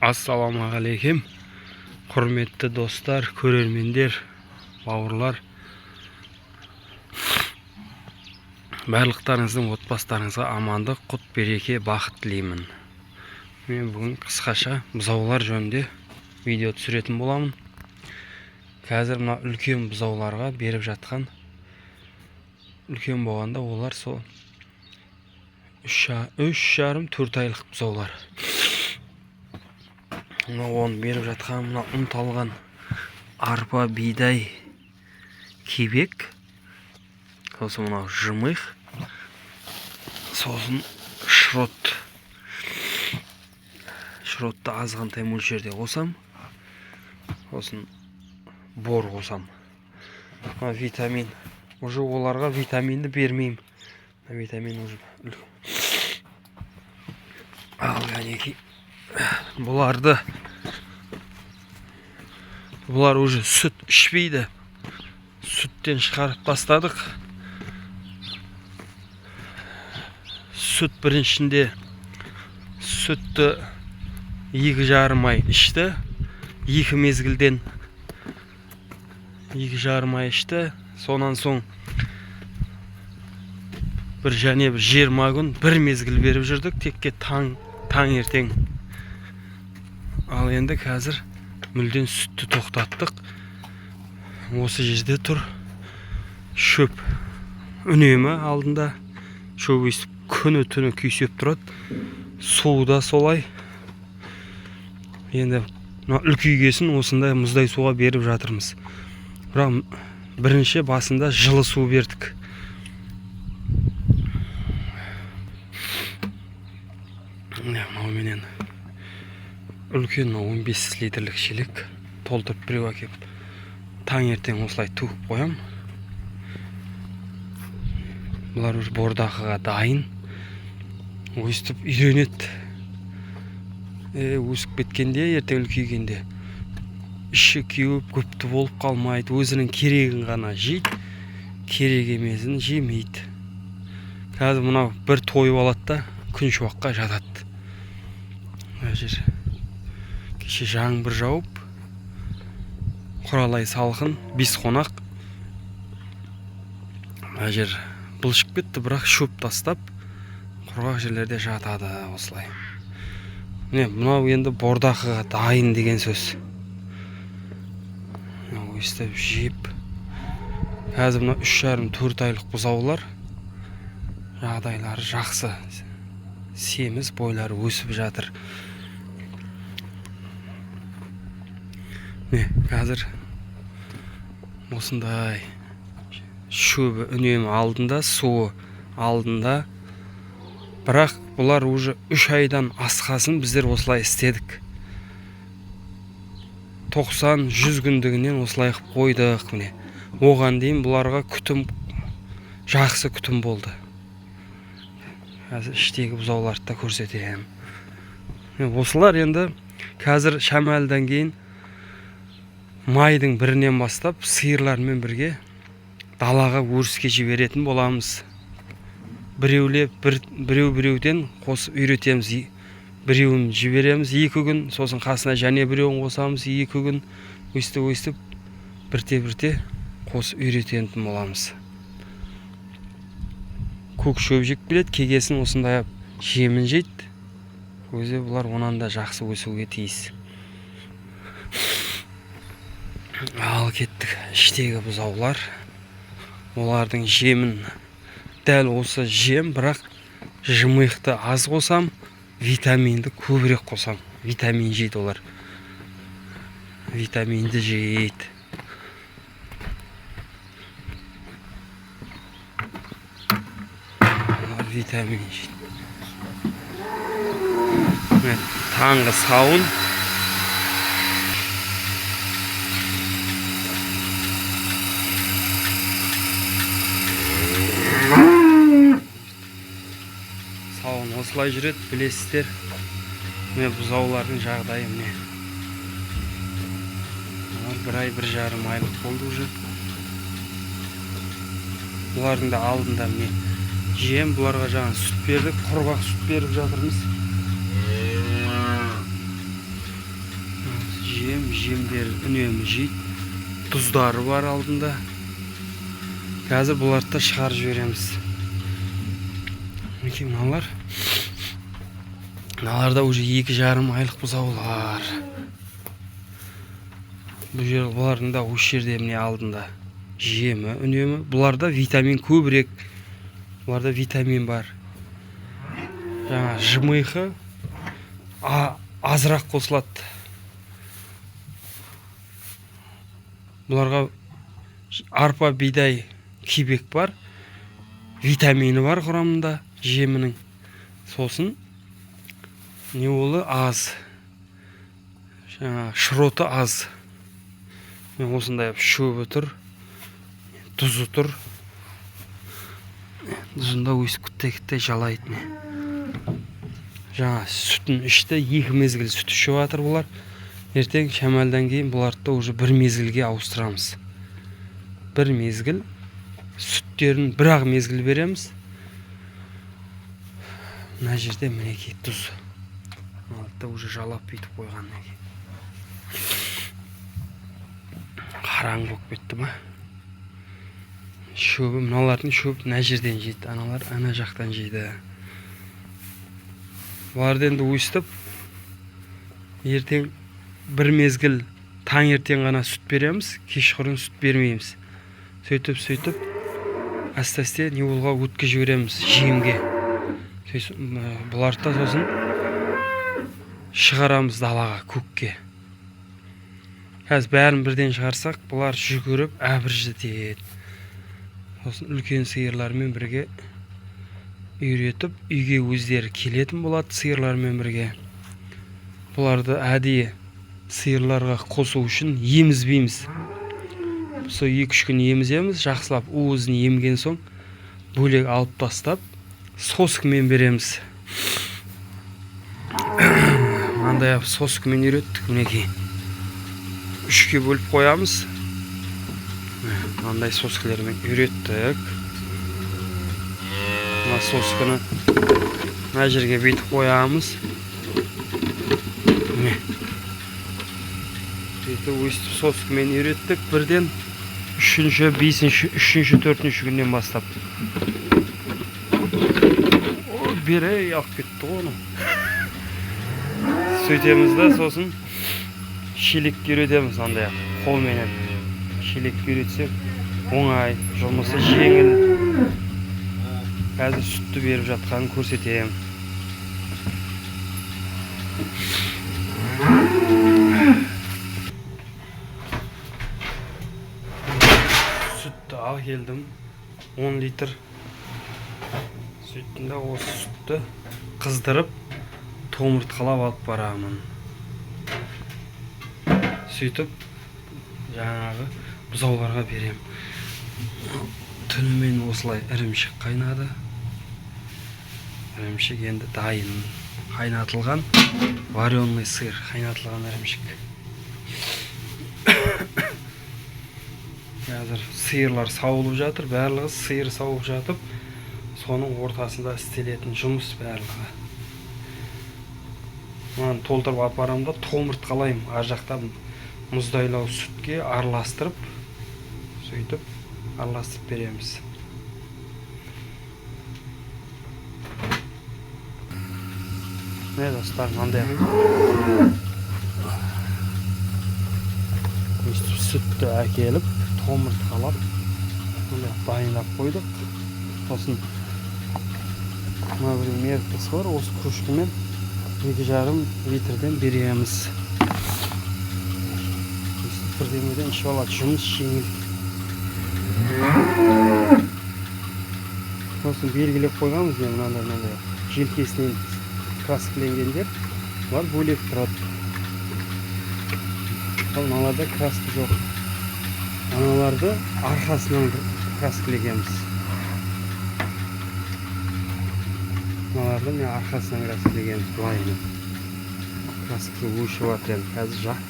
Ассалаумағалейкум, құрметті достар, көрермендер, бауырлар. Барлықтарыңыздың отбасыларыңызға амандық, құт береке, бақыт тілеймін. Мен бүгін қысқаша бұзаулар жөнінде видео түсіретін боламын. Қазір мына үлкен бұзауларға беріп жатқан, үлкен болғанда олар сол 3,5-4 айлық бұзаулар. Оны беріп жатқан мына ұнталған арпа, бидай, кебек, сосын мынау жымық, сосын шрот. Шротты азғантай мөлшерде қосам, сосын бор қосам. Витамин. Уже оларға витаминді бермеймін. Витамин уже ал әнеки. Бұлар уже сүт ішпейді. Сүттен шығарып бастадық. Сүт біріншінде сүтті 2,5 ай ішті. 2 мезгілден 2,5 ай ішті. Сонан соң бір 20 күн бір мезгіл беріп жүрдік. Текке таң ертең. Ал енді қазір мүлден сүтті тоқтаттық. Осы жерде тұр шөп. Үнемі алдында шөп өстіп күні-түні күйсеп тұрады. Суы солай. Енді үлкейгесін осындай мұздай суға беріп жатырмыз. Бірақ бірінші басында жылы су бердік. Менен үлкен 15 литрлік шелек толтырып біреу әкеп таңертең осылай туып қоям. Бұлар уже бордақыға дайын. Өстіп үйренеді. Өсіп кеткенде, ертең үлкейгенде іші кеуіп көпті болып қалмайды. Өзінің керегін ғана жейді, керек емесін жемейді. Қазір мынау бір тойып алады да күн шуаққа жатады. Кеше жаңбыр жауып, құралай салқын, 5 қонақ. Әжер бұлшып кетті, бірақ шөп тастап, құрғақ жерлерде жатады осылай. Мынау енді бордақыға дайын деген сөз. Өстіп жеп. Қазір мынау 3,5-4 айлық бұзаулар. Жағдайлары жақсы. Семіз бойлары өсіп жатыр. Қазір осындай шөбі үнемі алдында, суы алдында. Бірақ бұлар уже 3 айдан асқасын біздер осылай істедік. 90-100 күндігінен осылай қойдық. Оған дейін бұларға жақсы күтім болды. Қазір іштегі бұзауларды да көрсетем. Осылар енді қазір шамалдан кейін майдың 1-нен бастап сиырлармен бірге далаға өріске жіберетін боламыз. Біреуден қосып үйретеміз. Біреуін жібереміз 2 күн, сосын қасына және біреуін қосамыз 2 күн. Өстіп бірте қосып үйрететін боламыз. Көк шөп жеп келеді, кегесін осындай жемін жейді. Өзі бұлар онан да жақсы өсуге тиіс. Ал кеттік іштегі бұзаулар. Олардың жемін дәл осы жем, бірақ жымықты аз қосам, витаминді көбірек қосам. Витамин жейді олар. Витаминді жейді. Витамин жейді. Таңғы сауын. Сауын осылай жүреді, білесіздер. Бұзаулардың жағдайы міне. 1 ай 1,5 айлық болды уже. Бұлардың да алдында міне жем, бұларға жаңа сүт бердік, құрғақ сүт беріп жатырмыз. жемдер үнемі жейді. Тұздары бар алдында. Қазір бұларды да шығарып жібереміз. Мінекей мыналар. Мыналарда уже 2,5 айлық бұзаулар. Бұлардың да осы жерде міне алдында жемі үнемі. Бұларда витамин көбірек. Бұларда витамин бар. Жаңа жымиқы азырақ қосылады. Бұларға арпа, бидай, кебек бар. Витамині бар құрамында жемінің. Сосын не олы аз. Жаңа шыроты аз. Осындай шөбі тұр. Тұзы тұр. Тұзында өсіп күтте жалайды. Жаңа сүтін ішті, 2 мезгіл сүт ішіп жатыр бұлар. Ертең шамалдан кейін бұларды уже 1 мезгілге ауыстырамыз. 1 мезгіл сүттерін 1 мезгіл береміз. Мына жерде мінекей тұз. Алды уже жалап бүйтіп қойған. Қараң болып кетті ма? Шөбі, мыналардың шөбі мына жерден жейді, аналар ана жақтан жейді. Бұларды енді өстіп, ертең 1 мезгіл таңертең ғана сүт береміз, кешқұрын сүт бермейміз. Сөйтіп, асты-асты не болға өткізіп жібереміз жемге. Бұларды да сосын шығарамыз далаға, көкке. Қазір бәрін бірден шығарсақ, бұлар жүгіріп әбіржетеді. Сосын үлкен сиырлармен бірге үйретіп, үйге өздері келетін болады сиырлармен бірге. Бұларды әдейі сиырларға қосу үшін емізбейміз. Сол 2-3 күн еміземіз, жақсылап уызын емген соң бөлек алып тастап, сосықмен береміз. Мынандай сосықмен үйреттік, мінекей. 3-ке бөліп қоямыз. Мынандай сосықлермен үйреттік. Мына сосықны мына жерге бүйтіп қоямыз. Бүйтіп өстіп сосықмен үйреттік. Бірден 3-ші, 5-ші, 3-ші, 4-ші күннен бастап. Берей алып кетті оны. Сөйтеміз да сосын шелекке үйретеміз андай қолменен. Шелекке үйретсек оңай, жұмысы жеңіл. Қазір сүтті беріп жатқанын көрсетем. Сүтті ал келдім. 10 литр. Сөйттінде осы сүтті қыздырып, томыртқалап алып барамын. Сөйтіп, жаңағы бұзауларға берем. Түнімен осылай ірімшік қайнады. Ірімшік енді дайын. Қайнатылған вареный сыр, қайнатылған ірімшік. Қазір сиырлар сауылып жатыр, барлығы сиыр сауып жатып, соның ортасында істелетін жұмыс барлығы. Мынаны толтырып апарамда томыртқалаймын, ар жақтан мұздайлау сүтке араластырып, сөйтіп араластырып береміз. Не достар, мынандай сүтті әкеліп, томыртқалап, дайындап қойдық. Сосын мына бір меркесі бар, осы кружкамен 2,5 литрден береміз. Бірдемеден ішіп алады, жұмыс жеңіл. Сосын белгілеп қойғанбыз, мынандай желкесінен краскіленгендер, олар бөлек тұрады. Мыналарда краски жоқ. Аналарды арқасынан краскілегенбіз. Мыналарды арқасынан краскілегенбіз, былайына. Краски өшіп жатыр, қазір жақ.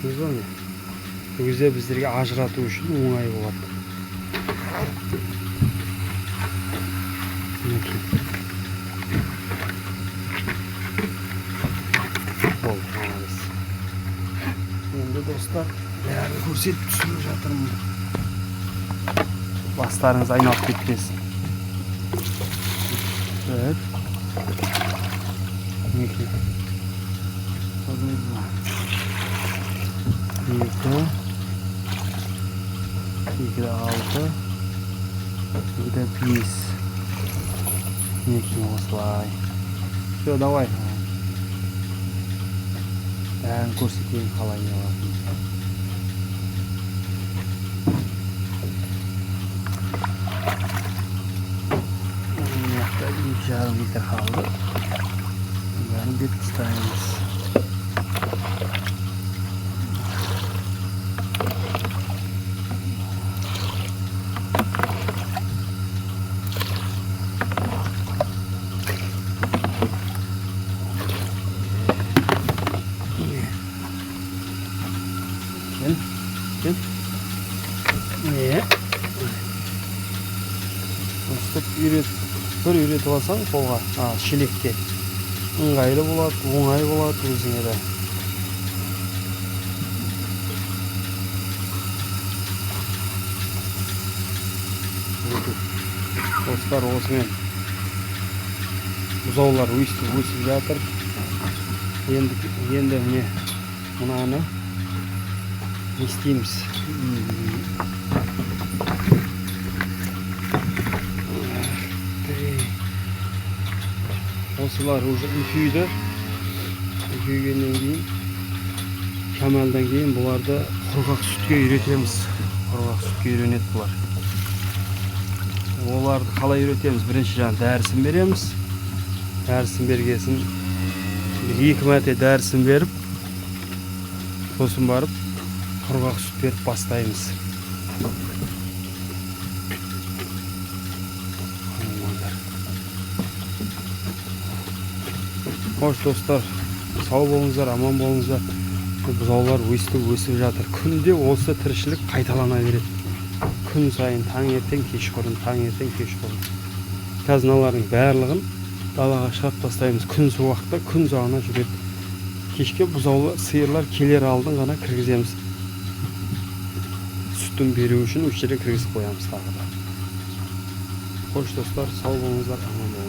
Бұл кезде біздерге ажырату үшін оңай болады. Болды, dostlar. Bәрін көрсетіп түсіріп жатырмын. Бастарыңыз айналып кетпесін. 1 2 2 2 6 2 5 Некий осылай. Все, давай. Бәрін көрсетейін қалай алатын. Мынақты 2,5 литр қалды. Бәрін бет ұстаймыз. Gel. Ne? Üstüp bir üretip alsam kolga, şilekке. Ыңғайлы болады, оңай болады өзіңе де. Достар, осымен бұзаулар өсіп жатыр. Енді міне мынаны не істейміз? Осылар уже үлкейді. Үлкейгеннен кейін, шамалдан кейін бұларды құрғақ сүтке үйретеміз. Құрғақ сүтке үйренеді бұлар. Оларды қалай үйретеміз? Бірінші жаңа дәрісін береміз. Дәрісін бергесін 2 мәрте дәрісін беріп, сосын барып құрғақ сүт беріп бастаймыз. Хош достар, сау болыңыздар, аман болыңыздар. Бұзаулар өсіп жатыр. Күнде осы тіршілік қайталана береді. Күн сайын таңертең кешқұрым, таңертең кешқұрым. Қазыналардың барлығын далаға шығарып тастаймыз. Күн суықта, күн жағына жүреді. Кешке бұзаулар, сиырлар келер алдын ғана кіргіземіз. Сүтін беру үшін осы жерге кіргізіп қоямыз тағы да. Хош достар, сау болыңыздар, аман болыңыздар.